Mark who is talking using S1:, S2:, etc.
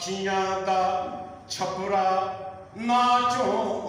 S1: ਅੱਖੀਆਂ ਦਾ ਛਪਰਾ ਨਾਚੋਂ